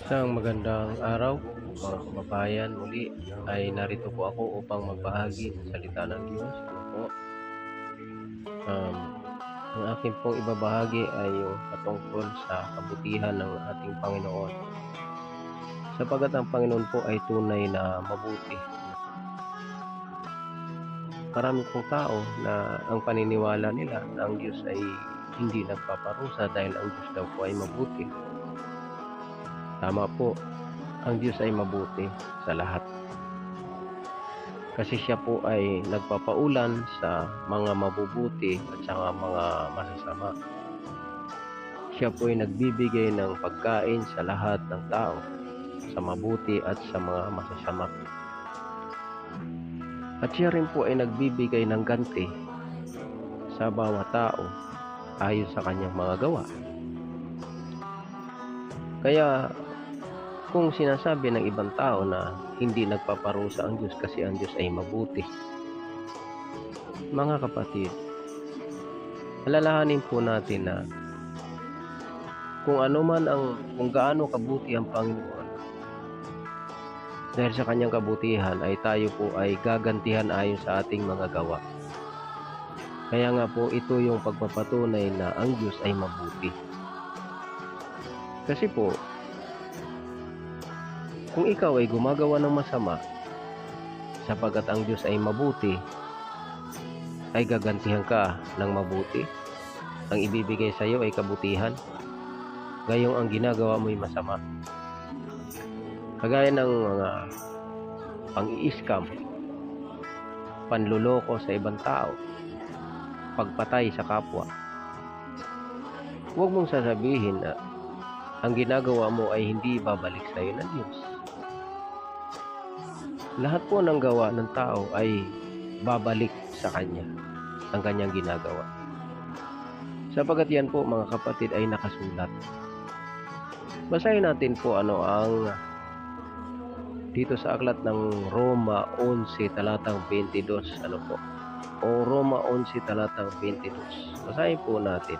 Isang magandang araw, mga kababayan. Muli ay narito po ako upang magbahagi ng salita ng Diyos. Ano po? Um, ang akin pong ibabahagi ay yung patungkol sa kabutihan ng ating Panginoon. Sapagat ang Panginoon po ay tunay na mabuti. Marami pong tao na ang paniniwala nila na ang Diyos ay hindi nagpaparusa dahil ang Diyos daw po ay mabuti. Tama po, ang Diyos ay mabuti sa lahat. Kasi siya po ay nagpapaulan sa mga mabubuti at saka mga masasama. Siya po ay nagbibigay ng pagkain sa lahat ng tao, sa mabuti at sa mga masasama. At siya rin po ay nagbibigay ng ganti sa bawat tao ayon sa kanyang mga gawa. Kaya kung sinasabi ng ibang tao na hindi nagpaparusa ang Diyos kasi ang Diyos ay mabuti, mga kapatid, alalahanin po natin na kung gaano kabuti ang Panginoon, dahil sa kanyang kabutihan ay tayo po ay gagantihan ayon sa ating mga gawa. Kaya nga po ito yung pagpapatunay na ang Diyos ay mabuti. Kasi po, kung ikaw ay gumagawa ng masama, sapagat ang Diyos ay mabuti, ay gagantihan ka ng mabuti. Ang ibibigay sa iyo ay kabutihan. Gayong ang ginagawa mo ay masama. Kagaya ng mga pang-i-scam, panluloko sa ibang tao, pagpatay sa kapwa. Huwag mong sasabihin na ang ginagawa mo ay hindi babalik sa iyo ng Diyos. Lahat po ng gawa ng tao ay babalik sa Kanya, ang Kanyang ginagawa. Sapagat yan po mga kapatid ay nakasulat. Basahin natin po ang dito sa aklat ng Roma 11 talatang 22. O Roma 11 talatang 22. Basahin po natin.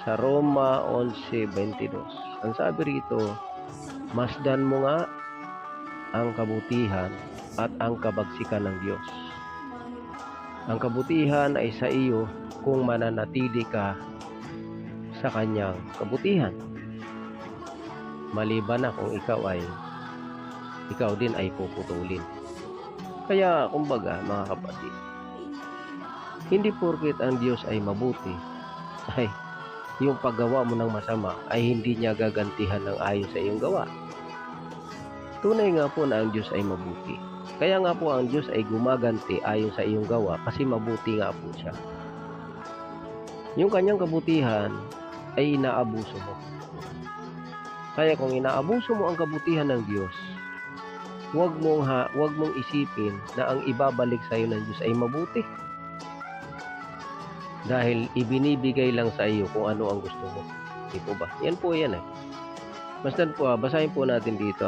Sa Roma 11:22. Ang sabi rito, masdan mo nga ang kabutihan at ang kabagsikan ng Diyos. Ang kabutihan ay sa iyo kung mananatili ka sa kanyang kabutihan. Maliban na kung ikaw din ay puputulin. Kaya kumbaga mga kapatid, hindi porket ang Diyos ay mabuti, ay yung paggawa mo ng masama ay hindi niya gagantihan ng ayon sa iyong gawa. Tunay nga po na ang Diyos ay mabuti. Kaya nga po ang Diyos ay gumaganti ayon sa iyong gawa kasi mabuti nga po siya. Yung kanyang kabutihan ay inaabuso mo. Kaya kung inaabuso mo ang kabutihan ng Diyos, huwag mong isipin na ang ibabalik sa iyo ng Diyos ay mabuti. Dahil ibinibigay lang sa iyo kung ano ang gusto mo. Di po ba? Yan po yan eh. Basta't po, basahin po natin dito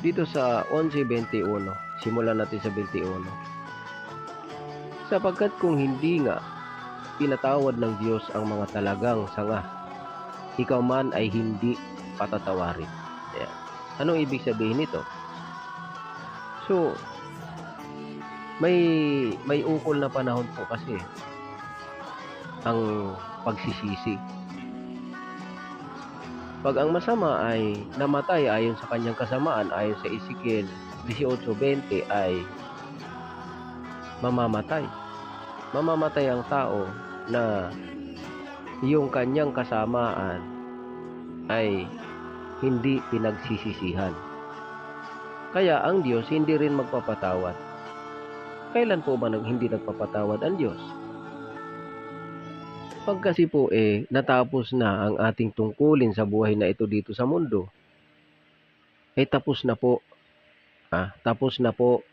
dito sa 11:21. Simulan natin sa 21. Sapagkat kung hindi nga pinatawad ng Diyos ang mga talagang sanga, ikaw man ay hindi patatawarin. Ayan. Anong ibig sabihin nito? So, may ukol na panahon po kasi ang pagsisisi. Pag ang masama ay namatay ayon sa kanyang kasamaan, ayon sa Ezekiel 18:20 ay mamamatay. Mamamatay ang tao na yung kanyang kasamaan ay hindi pinagsisisihan. Kaya ang Diyos hindi rin magpapatawad. Kailan po ba hindi nagpapatawad ang Diyos? Pag kasi po natapos na ang ating tungkulin sa buhay na ito dito sa mundo, tapos na po. Tapos na po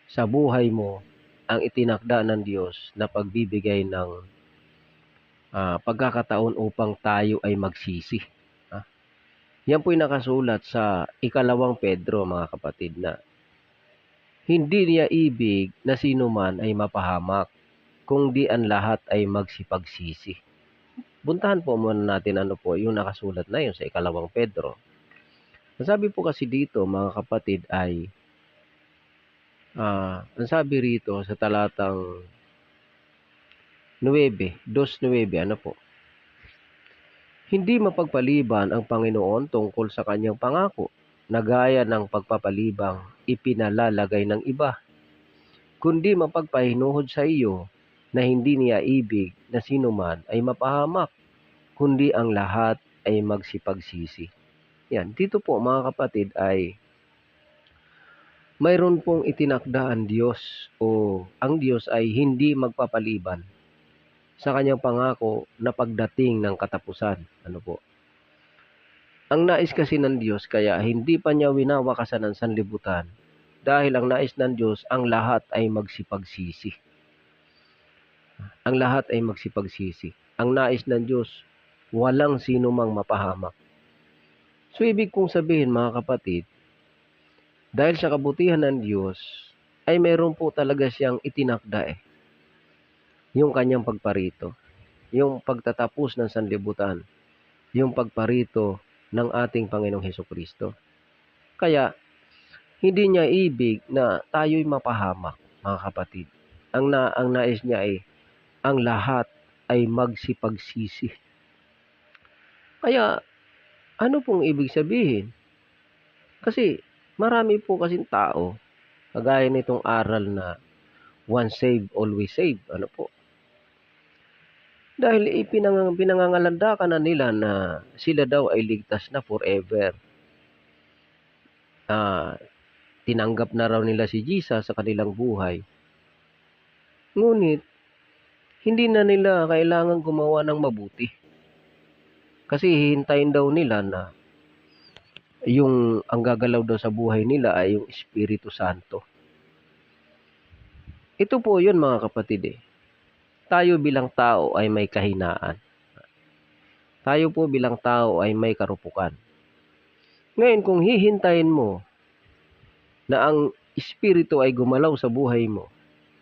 sa buhay mo ang itinakda ng Diyos na pagbibigay ng pagkakataon upang tayo ay magsisi. Yan po'y nakasulat sa 2 Pedro mga kapatid na hindi niya ibig na sino man ay mapahamak, kung di ang lahat ay magsipagsisi. Buntahan po muna natin ano po yung nakasulat na yun sa 2 Pedro. Ang sabi po kasi dito mga kapatid ay, ang sabi rito sa talatang 9, 2:9 ano po, hindi mapagpaliban ang Panginoon tungkol sa kanyang pangako na gaya ng pagpapalibang ipinalalagay ng iba, kundi mapagpahinuhod sa iyo na hindi niya ibig na sinuman ay mapahamak, kundi ang lahat ay magsipagsisi. Yan, dito po mga kapatid ay mayroon pong itinakda ang Diyos o ang Diyos ay hindi magpapaliban sa kanyang pangako na pagdating ng katapusan. Ano po? Ang nais kasi ng Diyos kaya hindi pa niya winawakasan ang sanlibutan dahil ang nais ng Diyos ang lahat ay magsipagsisi. Ang lahat ay magsipagsisi. Ang nais ng Diyos, walang sino mang mapahamak. So ibig kong sabihin mga kapatid, dahil sa kabutihan ng Diyos, ay meron po talaga siyang itinakda yung kanyang pagparito, yung pagtatapos ng sanlibutan, yung pagparito ng ating Panginoong Hesukristo. Kaya, hindi niya ibig na tayo'y mapahamak, mga kapatid. Ang nais niya ay, ang lahat ay magsipagsisi. Kaya, ano pong ibig sabihin? Kasi, marami po kasing tao, kagaya nitong aral na once saved, always saved. Ano po? Dahil pinangangalandakan na nila na sila daw ay ligtas na forever. Tinanggap na raw nila si Jesus sa kanilang buhay. Ngunit, hindi na nila kailangan gumawa ng mabuti. Kasi hihintayin daw nila na ang gagalaw daw sa buhay nila ay yung Espiritu Santo. Ito po yun mga kapatid Tayo bilang tao ay may kahinaan. Tayo po bilang tao ay may karupukan. Ngayon kung hihintayin mo na ang Espiritu ay gumalaw sa buhay mo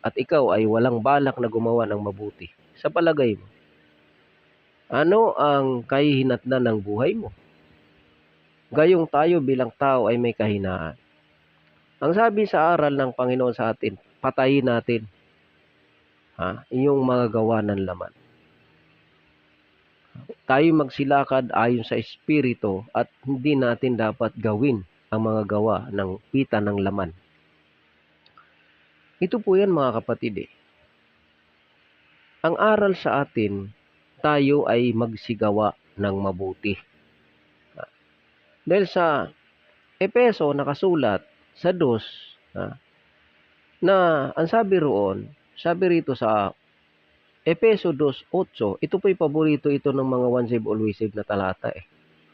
at ikaw ay walang balak na gumawa ng mabuti, sa palagay mo, ano ang kahihinatnan ng buhay mo? Gayong tayo bilang tao ay may kahinaan. Ang sabi sa aral ng Panginoon sa atin, patayin natin yung mga gawa ng laman. Tayo magsilakad ayon sa Espiritu at hindi natin dapat gawin ang mga gawa ng pita ng laman. Ito po yan mga kapatid Ang aral sa atin, tayo ay magsigawa ng mabuti. Dahil sa Epeso nakasulat sa 2 na ang sabi rito sa Epeso 2:8, ito po'y paborito ito ng mga once saved always saved na talata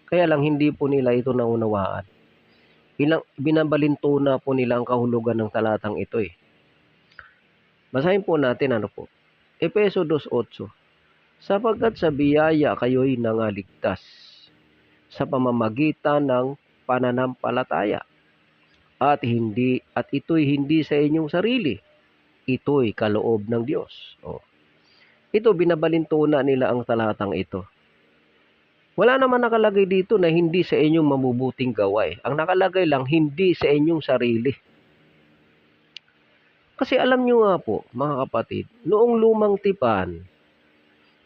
Kaya lang hindi po nila ito naunawaan. Binabalintuna po nila ang kahulugan ng talatang ito Basahin po natin ano po. Epeso 2:8. Sapagkat sa biyaya kayo'y nangaligtas sa pamamagitan ng pananampalataya. At ito'y hindi sa inyong sarili. Ito'y kaloob ng Diyos. Ito, binabalintuna nila ang talatang ito. Wala naman nakalagay dito na hindi sa inyong mabubuting gawa Ang nakalagay lang, hindi sa inyong sarili. Kasi alam nyo nga po, mga kapatid, noong lumang tipan,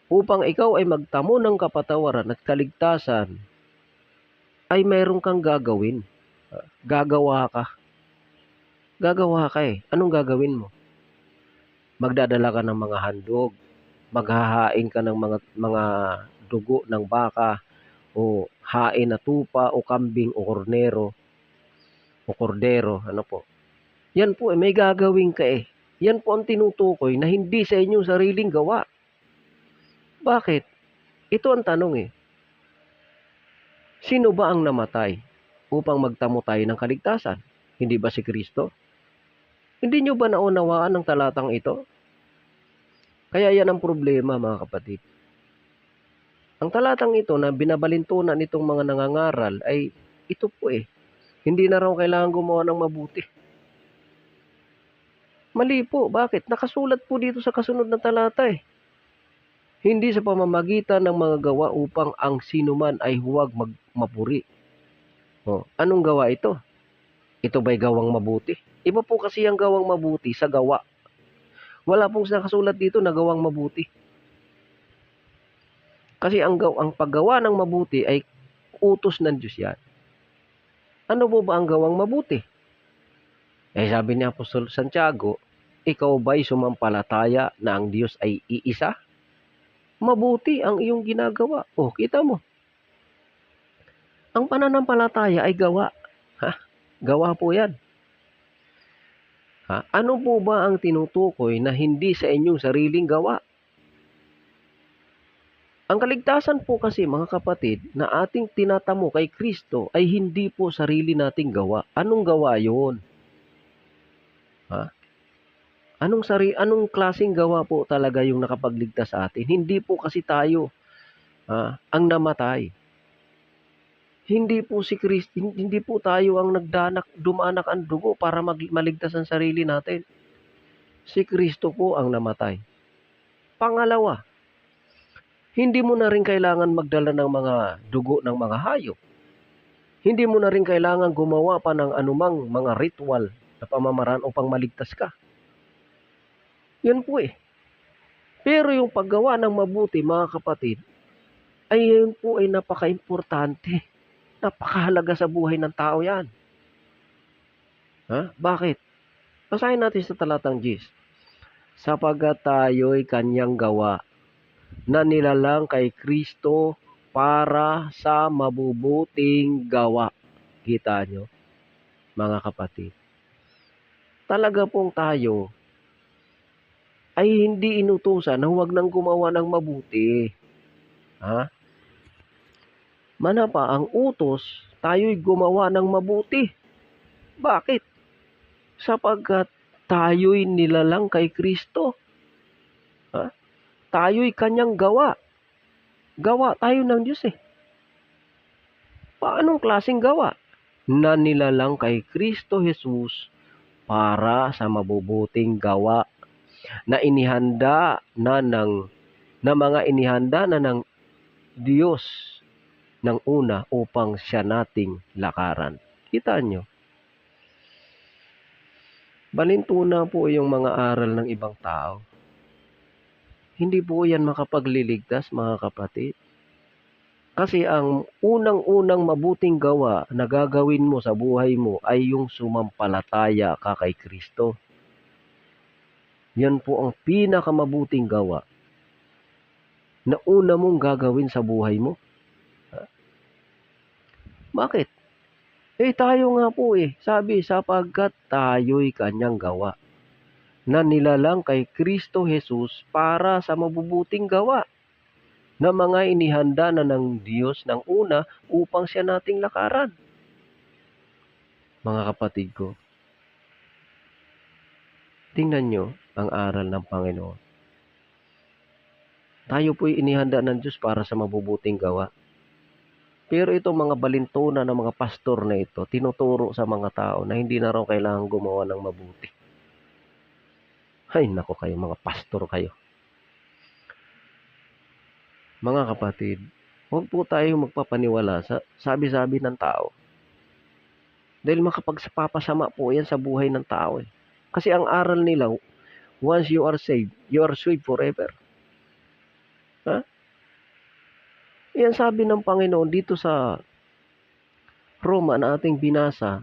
upang ikaw ay magtamo ng kapatawaran at kaligtasan, ay mayroon kang gagawin. Gagawa ka. Anong gagawin mo? Magdadala ka ng mga handog, maghahain ka ng mga dugo ng baka, o hain na tupa, o kambing, o kordero, ano po. Yan po may gagawin ka Yan po ang tinutukoy na hindi sa inyong sariling gawa. Bakit? Ito ang tanong Sino ba ang namatay upang magtamo tayo ng kaligtasan? Hindi ba si Kristo? Hindi nyo ba naunawaan ang talatang ito? Kaya yan ang problema mga kapatid. Ang talatang ito na binabalintunan nitong mga nangangaral ay ito po Hindi na raw kailangan gumawa ng mabuti. Mali po. Bakit? Nakasulat po dito sa kasunod na talata hindi sa pamamagitan ng mga gawa upang ang sinuman ay huwag mapuri. Anong gawa ito? Ito ba'y gawang mabuti? Iba po kasi ang gawang mabuti sa gawa. Wala pong nakasulat dito na gawang mabuti. Kasi ang paggawa ng mabuti ay utos ng Diyos yan. Ano po ba ang gawang mabuti? Sabi ni Apostol Santiago, ikaw ba'y sumampalataya na ang Diyos ay iisa? Mabuti ang iyong ginagawa. Kita mo. Ang pananampalataya ay gawa. Gawa po yan. Ano po ba ang tinutukoy na hindi sa inyong sariling gawa? Ang kaligtasan po kasi mga kapatid na ating tinatamo kay Kristo ay hindi po sarili nating gawa. Anong gawa yun? Anong klaseng gawa po talaga yung nakapagligtas sa atin? Hindi po kasi tayo ang namatay. Hindi po si Kristo, hindi po tayo ang dumanak ang dugo para maligtas ang sarili natin. Si Kristo po ang namatay. Pangalawa, hindi mo na rin kailangan magdala ng mga dugo ng mga hayop. Hindi mo na rin kailangan gumawa pa ng anumang mga ritual na pamamaraan upang maligtas ka. Yun po Pero yung paggawa ng mabuti, mga kapatid, ay yun po ay napaka-importante. Napakahalaga sa buhay ng tao yan. Bakit? Basahin natin sa talatang 10. Sapagkat tayo'y kanyang gawa na nilalang kay Kristo para sa mabubuting gawa. Kita nyo, mga kapatid. Talaga pong tayo ay hindi inutusan na huwag nang gumawa ng mabuti. Manapa ang utos, tayo'y gumawa ng mabuti. Bakit? Sapagkat tayo'y nilalang kay Kristo. Tayo'y kanyang gawa. Gawa tayo ng Diyos Paanong klaseng gawa? Na nilalang kay Kristo Jesus para sa mabubuting gawa na inihanda na mga inihanda na ng Diyos ng una upang siya nating lakaran. Kita nyo? Balintuna po yung mga aral ng ibang tao. Hindi po yan makapagliligtas, mga kapatid. Kasi ang unang-unang mabuting gawa na gagawin mo sa buhay mo ay yung sumampalataya ka kay Kristo. Yan po ang pinakamabuting gawa na una mong gagawin sa buhay mo. Bakit? Tayo nga po sabi, sapagkat tayo'y kanyang gawa na nilalang kay Kristo Jesus para sa mabubuting gawa na mga inihanda na ng Diyos ng una upang siya nating lakaran. Mga kapatid ko, tingnan nyo ang aral ng Panginoon. Tayo po'y inihanda ng Diyos para sa mabubuting gawa. Pero itong mga balintuna ng mga pastor na ito, tinuturo sa mga tao na hindi na raw kailangan gumawa ng mabuti. Ay, nako kayo, mga pastor kayo. Mga kapatid, huwag po tayo magpapaniwala sa sabi-sabi ng tao. Dahil makapagpapasama po yan sa buhay ng tao Kasi ang aral nila, once you are saved forever. Yan sabi ng Panginoon dito sa Roma na ating binasa,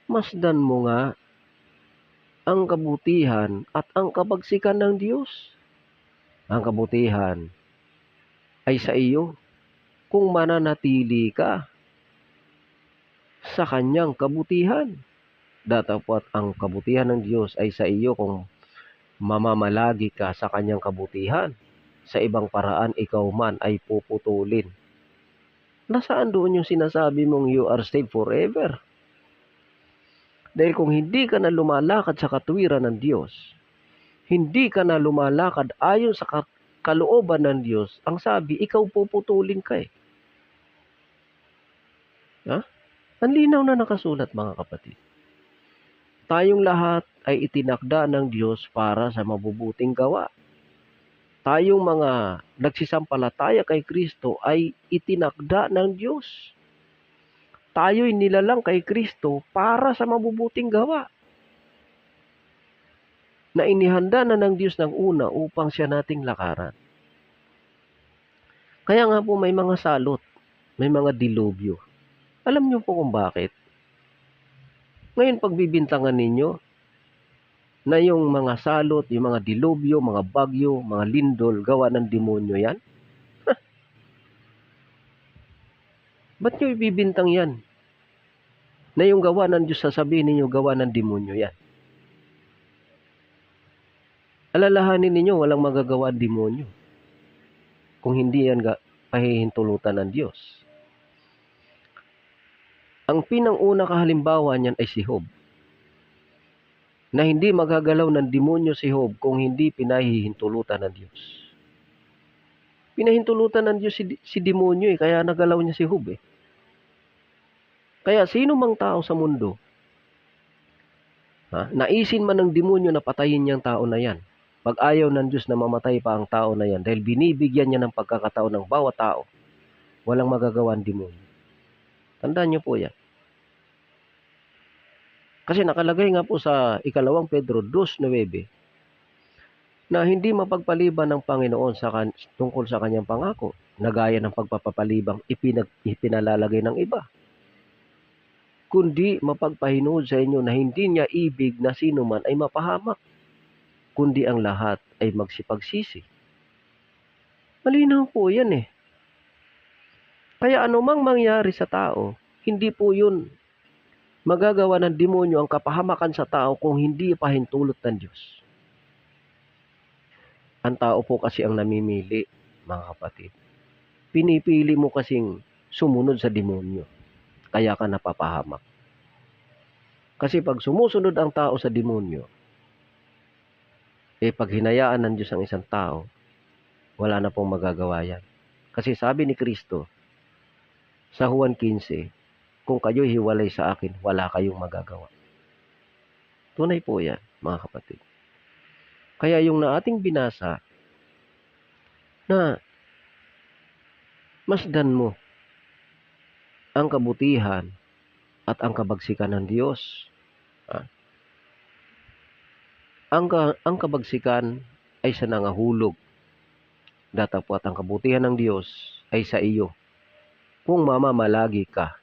masdan mo nga ang kabutihan at ang kabagsikan ng Diyos. Ang kabutihan ay sa iyo kung mananatili ka sa kanyang kabutihan. Datapwat ang kabutihan ng Diyos ay sa iyo kung mamamalagi ka sa kanyang kabutihan. Sa ibang paraan, ikaw man ay puputulin. Nasaan doon yung sinasabi mong you are saved forever? Dahil kung hindi ka na lumalakad sa katuwiran ng Diyos, hindi ka na lumalakad ayon sa kalooban ng Diyos, ang sabi, ikaw puputulin ka Ang linaw na nakasulat, mga kapatid. Tayong lahat ay itinakda ng Diyos para sa mabubuting gawa. tayong mga nagsisampalataya kay Kristo ay itinakda ng Diyos. Tayo'y nilalang kay Kristo para sa mabubuting gawa na inihanda na ng Diyos ng una upang siya nating lakaran. Kaya nga po may mga salot, may mga dilubyo. Alam niyo po kung bakit? Ngayon pagbibintangan ninyo na yung mga salot, yung mga dilubyo, mga bagyo, mga lindol, gawa ng demonyo yan? Ba't nyo ibibintang yan? Na yung gawa ng Diyos, sasabihin ninyo gawa ng demonyo yan. Alalahanin ninyo, walang magagawa ang demonyo. Kung hindi yan pahihintulutan ng Diyos. Ang pinang-una kahalimbawa niyan ay si Job. Na hindi magagalaw ng demonyo si Job kung hindi pinahihintulutan ng Diyos. Pinahintulutan ng Diyos si demonyo kaya nagalaw niya si Job Kaya sino mang tao sa mundo, naisin man ng demonyo na patayin niyang tao na yan, pag ayaw ng Diyos na mamatay pa ang tao na yan, dahil binibigyan niya ng pagkakataon ng bawat tao, walang magagawa ang demonyo. Tandaan niyo po yan. Kasi nakalagay nga po sa 2 Pedro 2:9 na hindi mapagpaliban ng Panginoon tungkol sa kanyang pangako, na gaya ng pagpapalibang ipinalalagay ng iba. Kundi mapagpahinood sa inyo na hindi niya ibig na sino man ay mapahamak, kundi ang lahat ay magsipagsisi. Malinaw po yan Kaya anumang mangyari sa tao, hindi po yun magagawa ng demonyo ang kapahamakan sa tao kung hindi pahintulot ng Diyos. Ang tao po kasi ang namimili, mga kapatid. Pinipili mo kasing sumunod sa demonyo, kaya ka napapahamak. Kasi pag sumusunod ang tao sa demonyo, pag hinayaan ng Diyos ang isang tao, wala na pong magagawa yan. Kasi sabi ni Kristo sa Juan 15, kung kayo hiwalay sa akin, wala kayong magagawa. Tunay po yan, mga kapatid. Kaya yung na ating binasa, na masdan mo ang kabutihan at ang kabagsikan ng Diyos. Ang kabagsikan ay sa nangahulog. Datapwat ang kabutihan ng Diyos ay sa iyo. Kung mamamalagi ka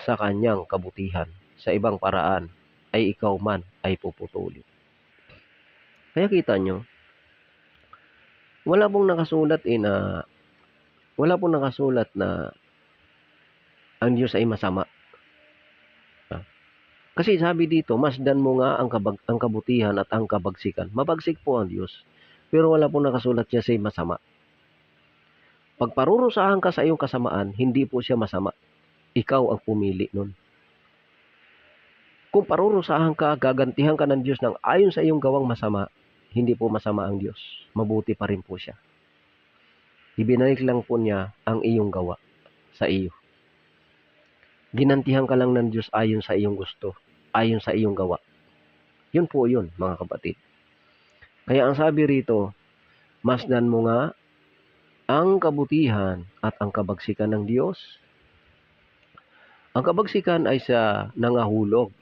sa kanyang kabutihan, sa ibang paraan, ay ikaw man ay puputulin. Kaya kita nyo, wala pong nakasulat na ang Diyos ay masama. Kasi sabi dito, masdan mo nga ang kabutihan at ang kabagsikan. Mabagsik po ang Diyos, pero wala pong nakasulat niya sa masama. Pag parurusahan ka sa iyong kasamaan, hindi po siya masama. Ikaw ang pumili nun. Kung parurusahan ka, gagantihan ka ng Diyos ng ayon sa iyong gawang masama, hindi po masama ang Diyos. Mabuti pa rin po siya. Ibinalik lang po niya ang iyong gawa sa iyo. Ginantihan ka lang ng Diyos ayon sa iyong gusto, ayon sa iyong gawa. Yun po yun, mga kapatid. Kaya ang sabi rito, masdan mo nga ang kabutihan at ang kabagsikan ng Diyos. Ang kabagsikan ay sa nangahulog,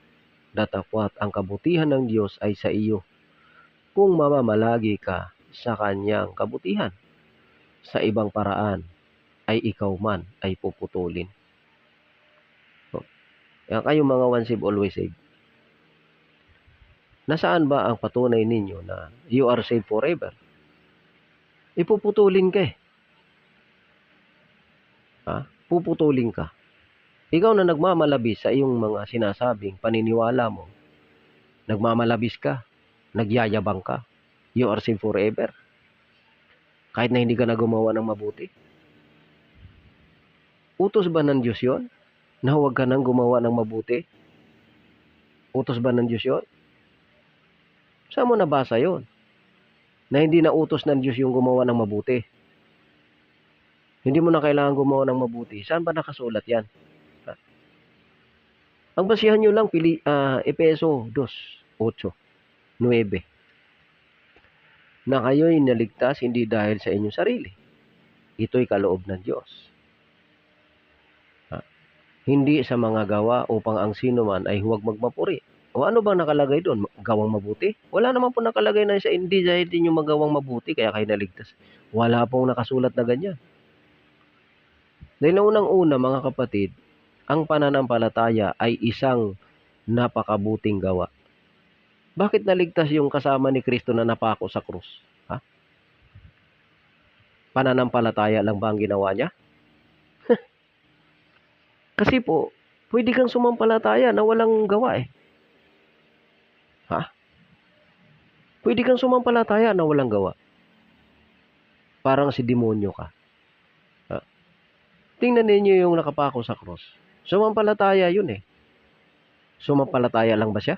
datapwat ang kabutihan ng Diyos ay sa iyo. Kung mamamalagi ka sa kanyang kabutihan, sa ibang paraan, ay ikaw man ay puputulin. Kaya kayong mga once saved, always saved. Nasaan ba ang patunay ninyo na you are saved forever? Ipuputulin ka Puputulin ka. Ikaw na nagmamalabis sa iyong mga sinasabing paniniwala mo, nagmamalabis ka, nagyayabang ka, you are saved forever. Kahit na hindi ka na gumawa ng mabuti. Utos ba ng Diyos yun? Na huwag ka nang gumawa ng mabuti? Utos ba ng Diyos yun? Saan mo nabasa yun? Na hindi na utos ng Diyos yung gumawa ng mabuti. Hindi mo na kailangan gumawa ng mabuti. Saan ba nakasulat yan? Ang basihan nyo lang, Efeso 2:8, 9. na kayo'y naligtas hindi dahil sa inyong sarili. Ito'y kaloob ng Diyos. Hindi sa mga gawa upang ang sino man ay huwag magmapuri. O ano bang nakalagay doon? Gawang mabuti? Wala naman po nakalagay na sa hindi dahil din yung magawang mabuti kaya kayo naligtas. Wala pong nakasulat na ganyan. Dahil unang-una mga kapatid, ang pananampalataya ay isang napakabuting gawa. Bakit naligtas yung kasama ni Kristo na napako sa krus? Pananampalataya lang ba ang ginawa niya? Kasi po, pwede kang sumampalataya na walang gawa eh. Pwede kang sumampalataya na walang gawa. Parang si demonyo ka. Tingnan ninyo yung nakapako sa krus. Sumampalataya yun eh. Sumampalataya lang ba siya?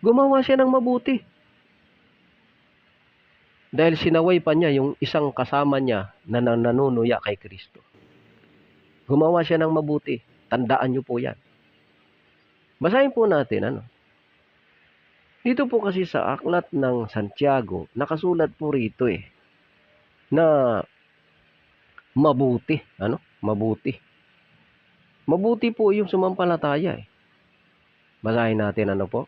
Gumawa siya ng mabuti. Dahil sinaway pa niya yung isang kasama niya na nanunuya kay Kristo. Gumawa siya ng mabuti. Tandaan niyo po yan. Basahin po natin Dito po kasi sa aklat ng Santiago, nakasulat po rito na mabuti. Mabuti. Mabuti po yung sumampalataya Basahin natin po.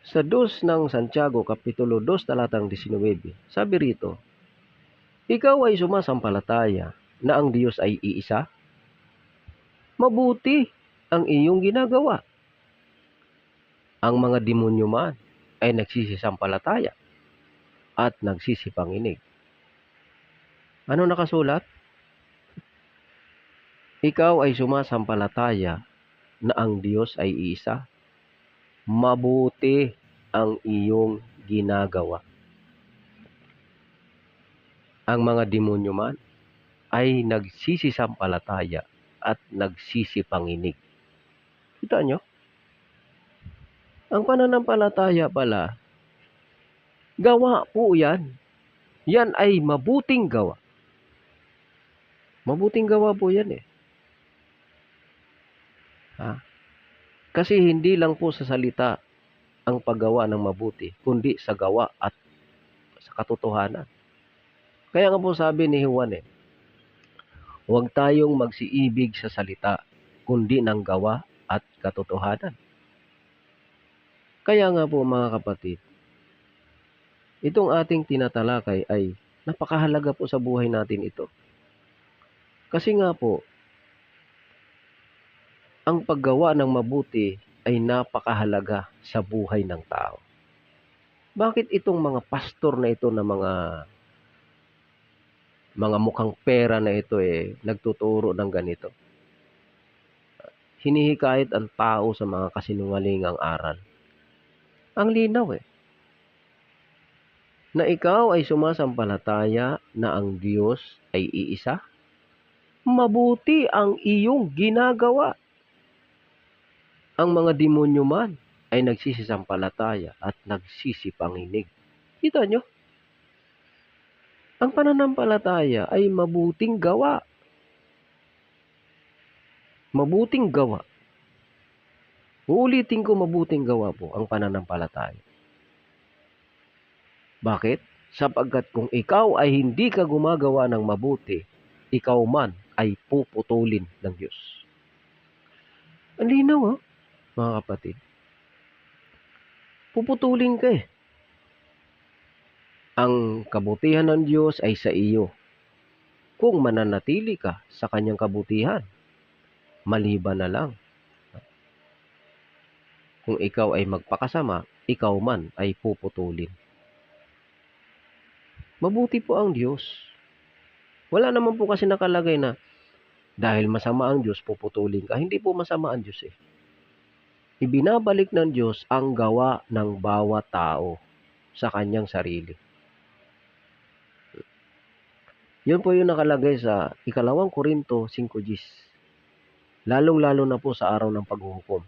Sa 2 ng Santiago, Kapitulo 2, talatang 19, sabi rito, ikaw ay sumasampalataya na ang Diyos ay iisa? Mabuti ang iyong ginagawa. Ang mga demonyo man ay nagsisisampalataya at nagsisipanginig. Ano nakasulat? Ikaw ay sumasampalataya na ang Diyos ay iisa. Mabuti ang iyong ginagawa. Ang mga demonyo man ay nagsisisampalataya at nagsisipanginig. Kita nyo? Ang pananampalataya pala, gawa po yan. Yan ay mabuting gawa. Mabuting gawa po yan Kasi hindi lang po sa salita ang paggawa ng mabuti, kundi sa gawa at sa katotohanan. Kaya nga po sabi ni Juan huwag tayong magsiibig sa salita, kundi ng gawa at katotohanan. Kaya nga po mga kapatid, itong ating tinatalakay ay napakahalaga po sa buhay natin ito. Kasi nga po, ang paggawa ng mabuti ay napakahalaga sa buhay ng tao. Bakit itong mga pastor na ito na mga mukhang pera na ito nagtuturo ng ganito? Hinihikayat ang tao sa mga kasinungalingang aral. Ang linaw na ikaw ay sumasampalataya na ang Diyos ay iisa. Mabuti ang iyong ginagawa. Ang mga demonyo man ay nagsisisampalataya at nagsisipanginig. Kita nyo? Ang pananampalataya ay mabuting gawa. Mabuting gawa. Uulitin ko, mabuting gawa po ang pananampalataya. Bakit? Sapagkat kung ikaw ay hindi ka gumagawa ng mabuti, ikaw man ay puputulin ng Diyos. Ang linaw mga kapatid. Puputulin ka Ang kabutihan ng Diyos ay sa iyo. Kung mananatili ka sa kanyang kabutihan, maliban na lang. Kung ikaw ay magpakasama, ikaw man ay puputulin. Mabuti po ang Diyos. Wala naman po kasi nakalagay na dahil masama ang Diyos, puputulin ka. Hindi po masama ang Diyos Ibinabalik ng Diyos ang gawa ng bawat tao sa kanyang sarili. Yun po yung nakalagay sa 2 Korinto 5:10. Lalong-lalo na po sa araw ng paghuhukom.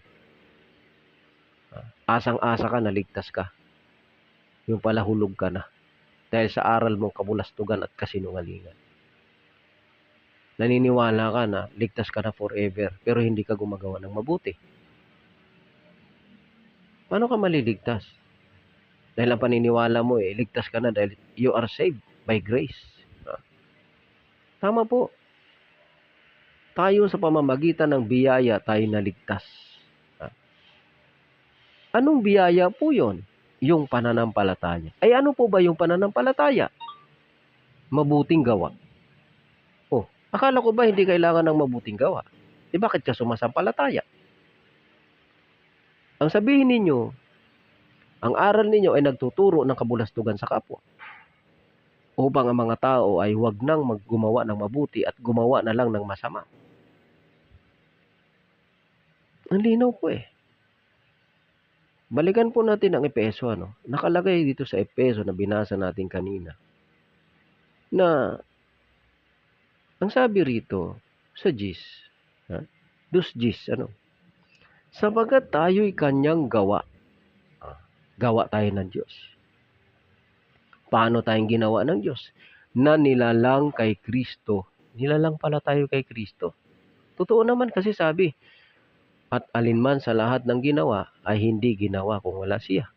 Asang-asa ka, naligtas ka. Yung pala hulog ka na. Dahil sa aral mong kabulastugan at kasinungalingan. Naniniwala ka na ligtas ka na forever, pero hindi ka gumagawa ng mabuti. Paano ka maliligtas? Dahil ang paniniwala mo ligtas ka na dahil you are saved by grace. Tama po. Tayo sa pamamagitan ng biyaya tayo naligtas. Anong biyaya po yon? Yung pananampalataya. Ay ano po ba yung pananampalataya? Mabuting gawa. Akala ko ba hindi kailangan ng mabuting gawa? Bakit ka sumasampalataya? Ang sabihin ninyo, ang aral ninyo ay nagtuturo ng kabulastugan sa kapwa. Upang ang mga tao ay huwag nang maggumawa ng mabuti at gumawa na lang ng masama. Ang linaw po Balikan po natin ang Epeso. Nakalagay dito sa Epeso na binasa natin kanina. Na, ang sabi rito, sa Gis, dus Gis, sapagat tayo'y kanyang gawa. Gawa tayo ng Diyos. Paano tayong ginawa ng Diyos? Na nilalang kay Kristo. Nilalang pala tayo kay Kristo. Totoo naman kasi sabi, at alinman sa lahat ng ginawa ay hindi ginawa kung wala siya.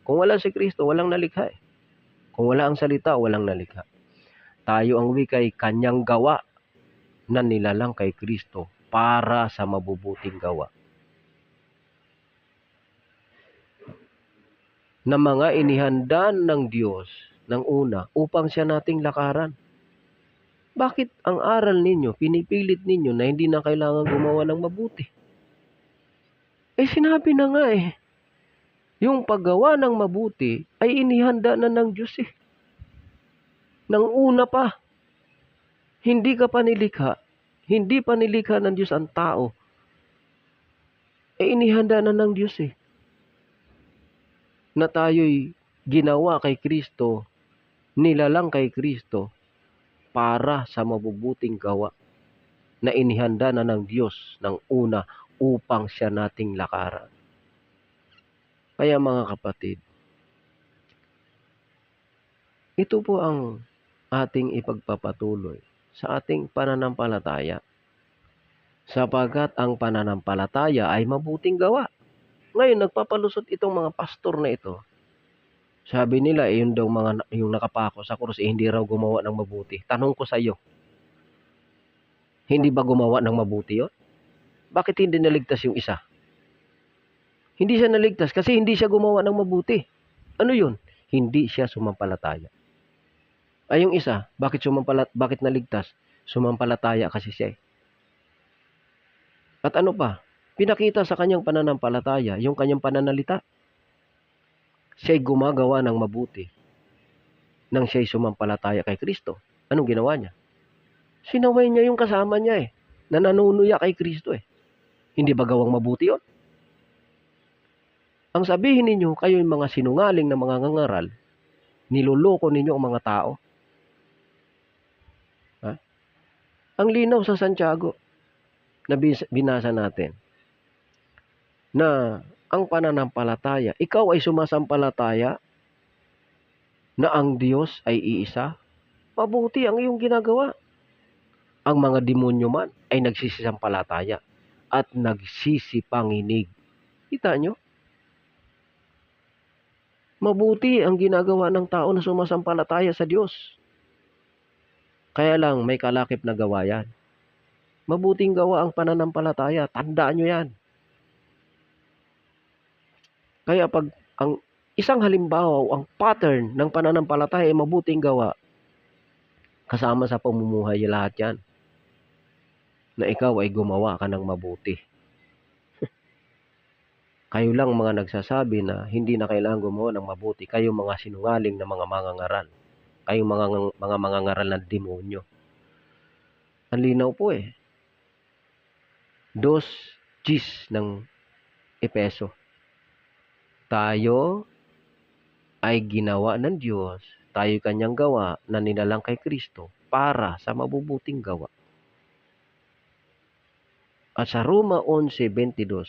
Kung wala si Kristo, walang nalikha. Kung wala ang salita, walang nalikha. Tayo ang wikay kanyang gawa na nilalang kay Kristo para sa mabubuting gawa. Na mga inihandaan ng Diyos ng una upang siya nating lakaran. Bakit ang aral ninyo, pinipilit ninyo na hindi na kailangan gumawa ng mabuti? Sinabi na nga yung paggawa ng mabuti ay inihanda na ng Diyos Nang una pa. Hindi ka pa nilikha. Hindi pa nilikha ng Diyos ang tao. Inihanda na ng Diyos na tayo'y ginawa kay Kristo, nilalang kay Kristo para sa mabubuting gawa na inihanda na ng Diyos ng una upang siya nating lakaran. Kaya mga kapatid, ito po ang ating ipagpapatuloy sa ating pananampalataya. Sapagat ang pananampalataya ay mabuting gawa. Ngayon, nagpapalusot itong mga pastor na ito. Sabi nila, yung nakapako sa krus, hindi raw gumawa ng mabuti. Tanong ko sa iyo, hindi ba gumawa ng mabuti yun? Bakit hindi naligtas yung isa? Hindi siya naligtas kasi hindi siya gumawa ng mabuti. Ano yun? Hindi siya sumampalataya. Ay yung isa, bakit naligtas? Sumampalataya kasi siya At ano pa? Pinakita sa kanyang pananampalataya, yung kanyang pananalita. Siya'y gumagawa ng mabuti nang siya'y sumampalataya kay Kristo. Anong ginawa niya? Sinaway niya yung kasama niya na nanunuya kay Kristo Hindi ba gawang mabuti yun? Ang sabihin ninyo, kayo yung mga sinungaling na mga ngangaral, niloloko ninyo ang mga tao. Ang linaw sa Santiago na binasa natin, na ang pananampalataya, ikaw ay sumasampalataya na ang Diyos ay iisa, mabuti ang iyong ginagawa. Ang mga demonyo man ay nagsisisampalataya at nagsisipanginig. Kita nyo? Mabuti ang ginagawa ng tao na sumasampalataya sa Diyos. Kaya lang may kalakip na gawa yan. Mabuting gawa ang pananampalataya. Tandaan nyo yan. Kaya pag ang isang halimbawa, ang pattern ng pananampalataya ay mabuting gawa, kasama sa pamumuhay lahat yan. Na ikaw ay gumawa ka ng mabuti. Kayo lang mga nagsasabi na hindi na kailangan gumawa ng mabuti. Kayo mga sinungaling na mga mangangaral. Kayo mga mangangaral ng demonyo. Ang linaw po Dos Gis ng Epeso. Tayo ay ginawa ng Diyos. Tayo kanyang gawa na nilalang kay Kristo para sa mabubuting gawa. At sa Roma 11:22,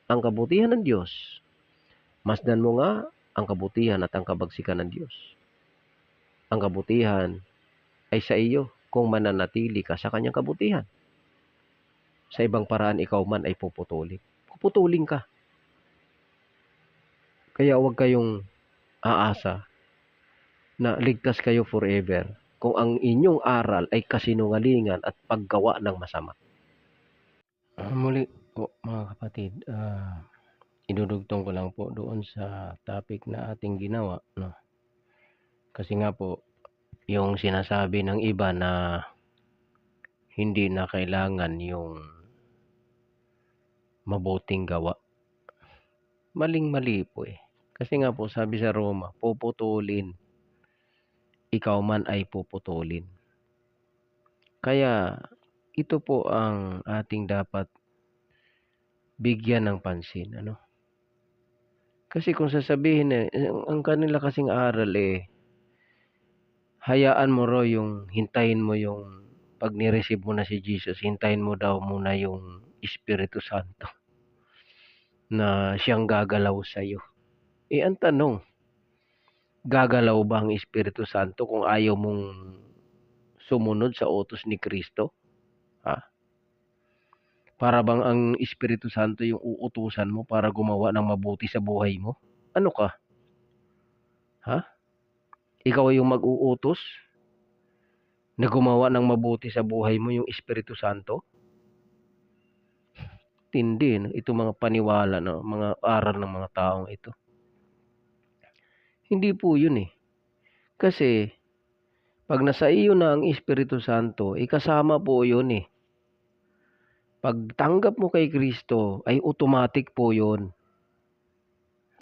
ang kabutihan ng Diyos, masdan mo nga ang kabutihan at ang kabagsikan ng Diyos. Ang kabutihan ay sa iyo kung mananatili ka sa kanyang kabutihan. Sa ibang paraan, ikaw man ay puputulin. Puputulin ka. Kaya huwag kayong aasa na ligtas kayo forever kung ang inyong aral ay kasinungalingan at paggawa ng masama. Muli po mga kapatid, idudugtong ko lang po doon sa topic na ating ginawa, no? Kasi nga po, yung sinasabi ng iba na hindi na kailangan yung mabuting gawa. Maling-mali po eh. Kasi nga po sabi sa Roma, puputulin. Ikaw man ay puputulin. Kaya ito po ang ating dapat bigyan ng pansin, ano? Kasi kung sasabihin ang kanila kasing aral hayaan mo raw hintayin mo yung pag ni-receive mo na si Jesus, hintayin mo daw muna yung Espiritu Santo na siyang gagalaw sa'yo. Ang tanong, gagalaw ba ang Espiritu Santo kung ayaw mong sumunod sa utos ni Kristo? Para bang ang Espiritu Santo yung uutusan mo para gumawa ng mabuti sa buhay mo? Ano ka? Ikaw yung mag-uutos na gumawa ng mabuti sa buhay mo, yung Espiritu Santo? Tindi, no? Ito mga paniwala, no? Mga aral ng mga taong ito. Hindi po yun eh. Kasi pag nasa iyo na ang Espiritu Santo, kasama po yun eh. Pag tanggap mo kay Kristo, ay automatic po yun.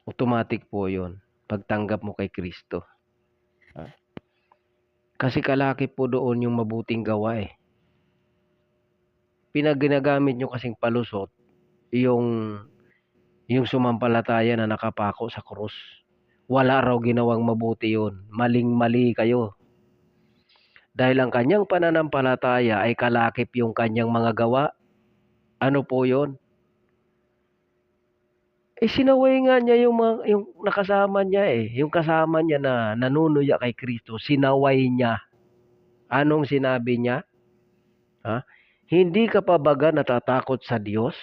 Automatic po yun. Pagtanggap mo kay Kristo. Kasi kalakip po doon yung mabuting gawa eh. Ginagamit nyo kasing palusot yung sumampalataya na nakapako sa krus. Wala raw ginawang mabuti yun. Maling-mali kayo. Dahil ang kanyang pananampalataya ay kalakip yung kanyang mga gawa. Ano po yun? Sinaway nga niya yung nakasama niya eh. Yung kasama niya na nanunuya kay Kristo, sinaway niya. Anong sinabi niya? Hindi ka pa baga natatakot sa Diyos?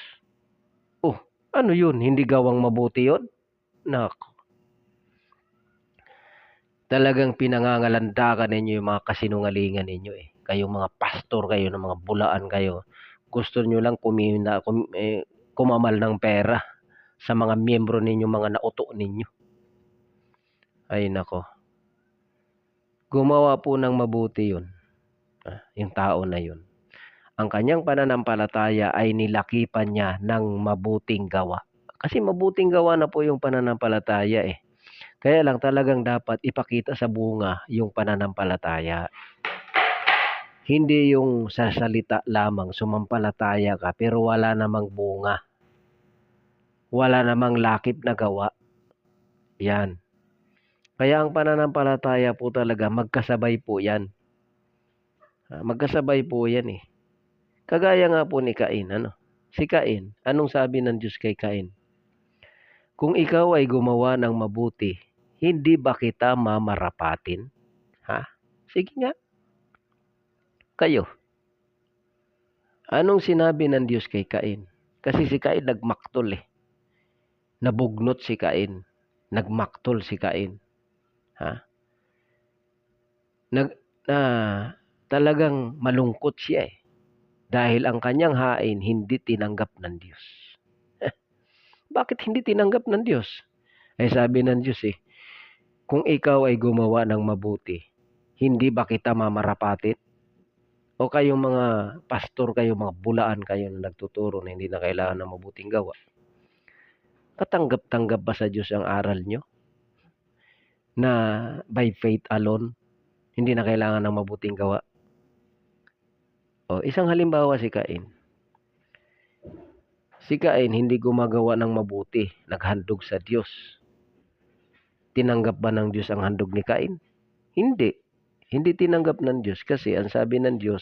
Ano yun? Hindi gawang mabuti yun? Nako. Talagang pinangangalandakan ninyo yung mga kasinungalingan ninyo eh. Kayong mga pastor kayo, ng mga bulaan kayo. Gusto nyo lang kumamal ng pera sa mga miyembro ninyo, mga nauto ninyo. Ay nako. Gumawa po ng mabuti yun. Yung tao na yun. Ang kanyang pananampalataya ay nilakipan niya ng mabuting gawa. Kasi mabuting gawa na po yung pananampalataya eh. Kaya lang talagang dapat ipakita sa bunga yung pananampalataya. Hindi yung sa salita lamang sumampalataya ka pero wala namang bunga. Wala namang lakip na gawa. Yan. Kaya ang pananampalataya po talaga magkasabay po yan. Magkasabay po yan eh. Kagaya nga po ni Cain, Si Cain, anong sabi ng Diyos kay Cain? Kung ikaw ay gumawa ng mabuti, hindi ba kita mamarapatin? Sige nga. Kayo. Anong sinabi ng Diyos kay Cain? Kasi si Cain nagmaktol eh. Nabugnot si Cain. Nagmaktol si Cain. Talagang malungkot siya eh. Dahil ang kanyang hain hindi tinanggap ng Diyos. Bakit hindi tinanggap ng Diyos? Sabi ng Diyos kung ikaw ay gumawa ng mabuti, hindi ba kita mamarapatin? O kayong mga pastor kayo, mga bulaan kayo na nagtuturo na hindi na kailangan ng mabuting gawa. Katanggap-tanggap ba sa Diyos ang aral nyo? Na by faith alone, hindi na kailangan ng mabuting gawa. Isang halimbawa si Cain. Si Cain hindi gumagawa ng mabuti, naghandog sa Diyos. Tinanggap ba ng Diyos ang handog ni Cain? Hindi. Hindi tinanggap ng Diyos kasi ang sabi ng Diyos,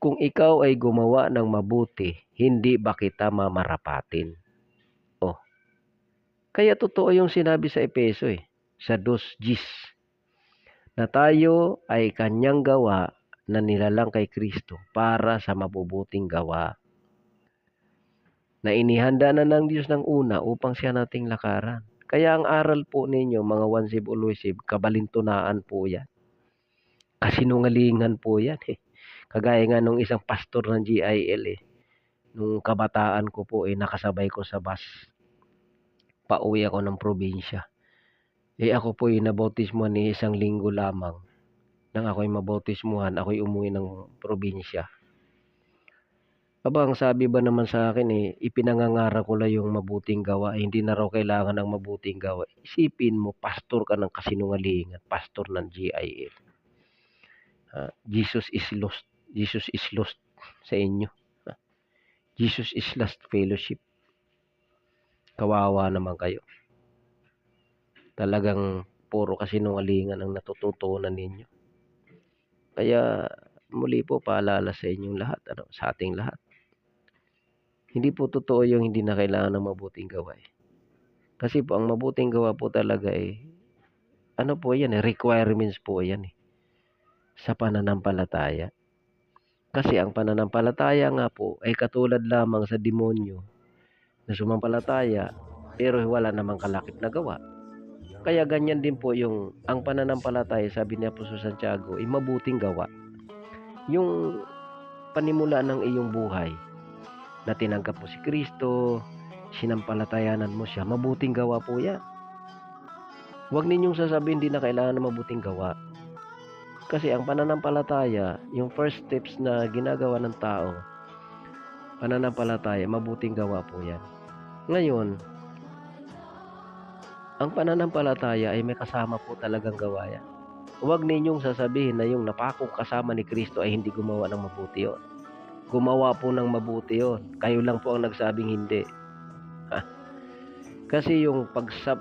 kung ikaw ay gumawa ng mabuti, hindi ba kita mamarapatin? Kaya totoo yung sinabi sa Efeso sa 2:10, na tayo ay kanyang gawa na nilalang kay Kristo para sa mabubuting gawa. na inihanda na ng Diyos ng una upang siya nating lakaran. Kaya ang aral po ninyo, mga wansib uluisib, kabalintunaan po yan. Kasinungalingan po yan eh. Kagaya nga nung isang pastor ng GIL eh. Nung kabataan ko po eh, nakasabay ko sa bus. Pauwi ako ng probinsya. Eh ako po yung nabautismuhan ni isang linggo lamang. Nang ako'y mabautismuhan, ako'y umuwi ng probinsya. Aba, ang sabi ba naman sa akin eh, ipinangangarap ko lang yung mabuting gawa. Hindi na raw kailangan ng mabuting gawa. Isipin mo, pastor ka ng kasinungalingan. Pastor ng GIL. Jesus is lost. Jesus is lost sa inyo. Jesus is lost fellowship. Kawawa naman kayo. Talagang puro kasinungalingan ang natututunan ninyo. Kaya muli po paalala sa inyong lahat, sa ating lahat. Hindi po totoo yung hindi na kailangan ng mabuting gawa. Kasi po ang mabuting gawa po talaga po yan requirements po yan sa pananampalataya. Kasi ang pananampalataya nga po ay katulad lamang sa demonyo na sumampalataya pero wala namang kalakip na gawa. Kaya ganyan din po yung ang pananampalataya, sabi ni Apostol Santiago, ay mabuting gawa. Yung panimula ng iyong buhay na tinanggap mo si Kristo, sinampalatayanan mo siya, mabuting gawa po yan. Huwag ninyong sasabihin hindi na kailangan ng mabuting gawa. Kasi ang pananampalataya, yung first steps na ginagawa ng tao, pananampalataya, mabuting gawa po yan. Ngayon, ang pananampalataya ay may kasama po talagang gawa yan. Huwag ninyong sasabihin na yung napakong kasama ni Kristo ay hindi gumawa ng mabuti yun. Gumawa po ng mabuti yun. Kayo lang po ang nagsabing hindi. Kasi yung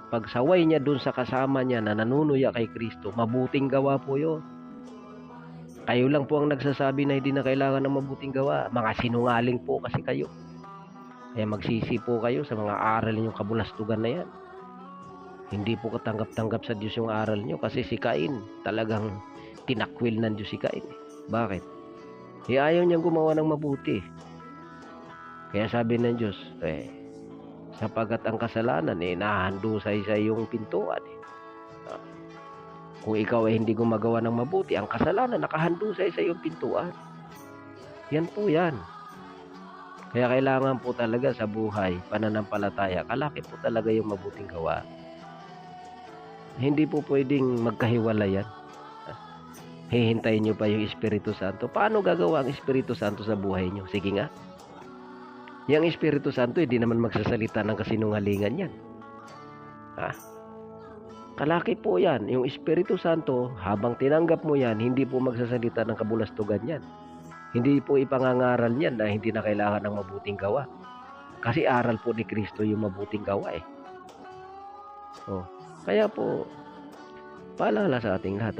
pagsaway niya dun sa kasama niya na nanunuya kay Kristo, mabuting gawa po yun. Kayo lang po ang nagsasabi na hindi na kailangan ng mabuting gawa. Mga sinungaling po kasi kayo. Kaya magsisi po kayo sa mga aral ninyong kabulastugan na yan. Hindi po katanggap-tanggap sa Diyos yung aral nyo kasi si Cain talagang tinakwil ng Diyos si Cain. Bakit? Ayaw niyang gumawa ng mabuti. Kaya sabi ng Diyos, sapagat ang kasalanan nahandusay sa iyong pintuan. Kung ikaw ay hindi gumagawa ng mabuti, ang kasalanan nakahandusay sa iyong pintuan. Yan po yan. Kaya kailangan po talaga sa buhay, pananampalataya, kalaki po talaga yung mabuting gawa. Hindi po pwedeng magkahiwalay yan. Hihintayin nyo pa yung Espiritu Santo. Paano gagawa ang Espiritu Santo sa buhay nyo? Sige nga. Yung Espiritu Santo, hindi naman magsasalita ng kasinungalingan yan. Kalaki po yan. Yung Espiritu Santo, habang tinanggap mo yan, hindi po magsasalita ng kabulastugan yan. Hindi po ipangangaral yan na hindi na kailangan ng mabuting gawa. Kasi aral po ni Kristo yung mabuting gawa Kaya po, paalala sa ating lahat,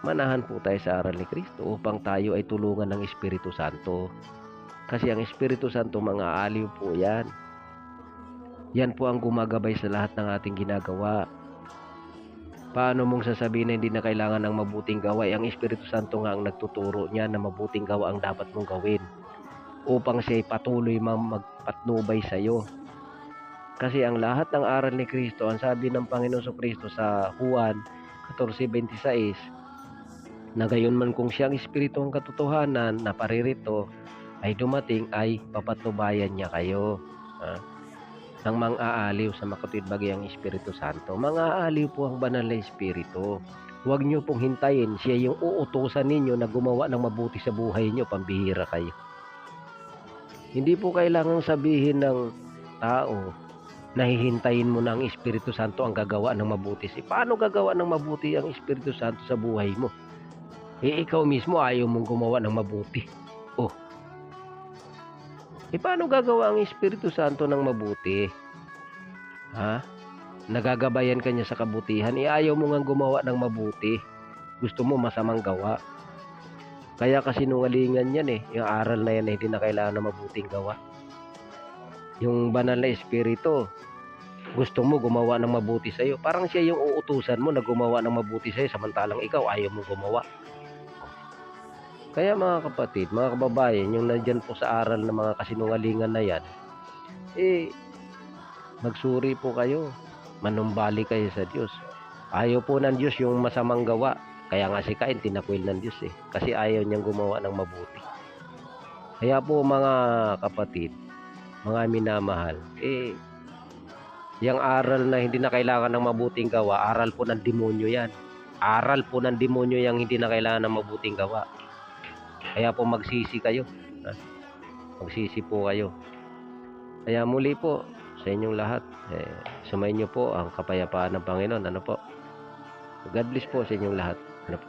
manahan po tayo sa aral ni Kristo upang tayo ay tulungan ng Espiritu Santo. Kasi ang Espiritu Santo, mga aliw po yan. Yan po ang gumagabay sa lahat ng ating ginagawa. Paano mong sasabihin na hindi na kailangan ng mabuting gawa? Ang Espiritu Santo nga ang nagtuturo niya na mabuting gawa ang dapat mong gawin upang siya'y patuloy magpatnubay sa iyo. Kasi ang lahat ng aral ni Kristo, ang sabi ng Panginoon Kristo sa Juan 14:26, na gayon man kung siyang Espiritu ang katotohanan na paririto ay dumating ay papatnubayan niya kayo. Nang mang-aaliw sa makatwid bagyang Espiritu Santo. Mang-aaliw po ang banal na Espiritu. Huwag nyo pong hintayin siya yung uutusan ninyo na gumawa ng mabuti sa buhay nyo, pambihira kayo. Hindi po kailangang sabihin ng tao na hihintayin mo na ang Espiritu Santo ang gagawa ng mabuti. Paano gagawa ng mabuti ang Espiritu Santo sa buhay mo? Ikaw mismo ayaw mong gumawa ng mabuti. Paano gagawa ang Espiritu Santo ng mabuti? Nagagabayan ka niya sa kabutihan. Ayaw mo nga gumawa ng mabuti. Gusto mo masamang gawa. Kaya kasinungalingan yan yung aral na yan hindi na kailangan ng mabuting gawa. Yung banal na Espiritu, gusto mo gumawa ng mabuti sa'yo. Parang siya yung uutusan mo na gumawa ng mabuti sa'yo samantalang ikaw ayaw mo gumawa. Kaya mga kapatid, mga kababayan, yung nandiyan po sa aral ng mga kasinungalingan na yan, magsuri po kayo, manumbali kayo sa Diyos. Ayaw po ng Diyos yung masamang gawa. Kaya nga si Cain tinakwil ng Diyos kasi ayaw niyang gumawa ng mabuti. Kaya po mga kapatid, mga minamahal, yung aral na hindi na kailangan ng mabuting gawa, aral po ng demonyo yan. Aral po ng demonyo yung hindi na kailangan ng mabuting gawa. Kaya po magsisi kayo. Magsisi po kayo. Kaya muli po sa inyong lahat, sumayin niyo po ang kapayapaan ng Panginoon. Ano po? God bless po sa inyong lahat. Ano po?